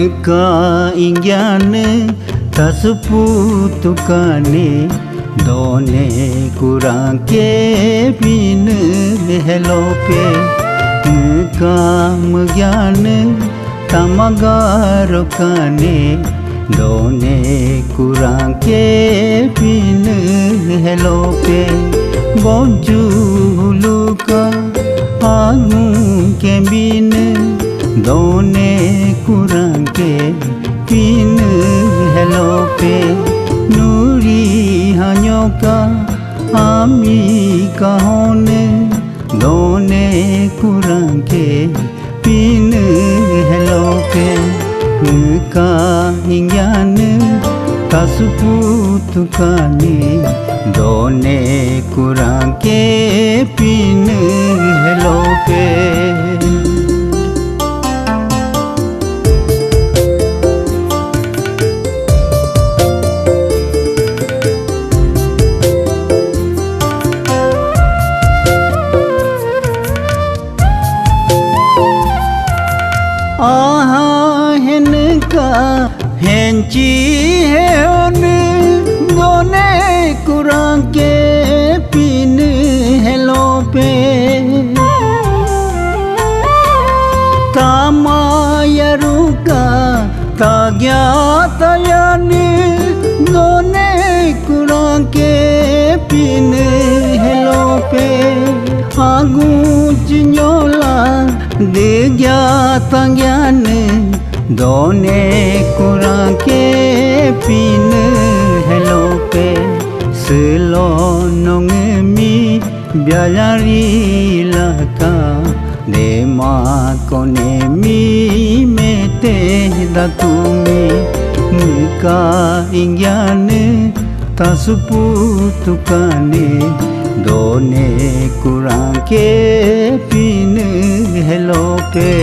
Ngka ingyane tasuputukane done kurang ke pine helope Ngka magyane tamagarokane done kurang ke pine helope bonju luka agung kembine done kurang ke pine helope nuri hanyoka ami kahone done kurang ke pine helope Ngka ingyane tasuputukane done kurang ke pine helope aha henka henchi heone done kurang ke pine helope tamayaruka tagya tayani done kurang ke pine helope agu jinyola degya tangyane done kurang ke pine helope selonongemi byalari laka dema konemi mete dakumi Ngka ingyane tasuputukane done kurang ke pine helope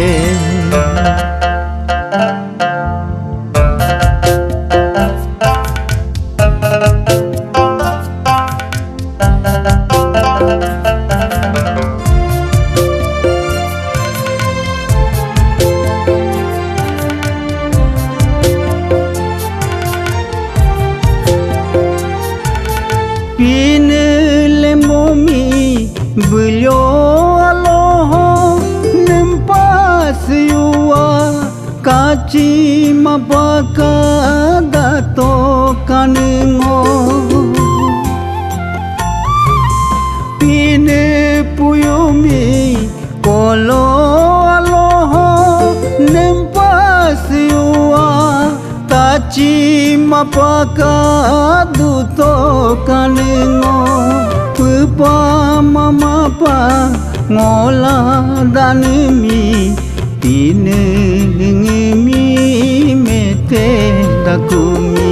pine lemomi beliau aloho nempas yuwa kaci mapaka dato kanengo pine puyumi kolo aloho nempas yuwa kaci mapaka duto kanengo pupa mama pa ngola danemi tine ngemi mete dakumi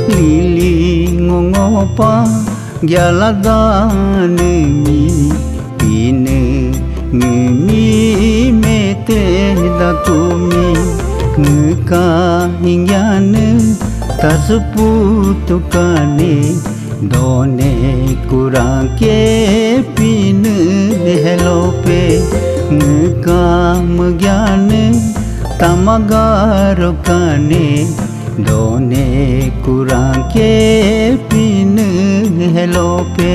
lili ngongopa gyala danemi tine ngemi mete dakumi Ngka ingyane tasuputukane done kurang ke pine helope Ngka magyane tamagarokane done kurang ke pine helope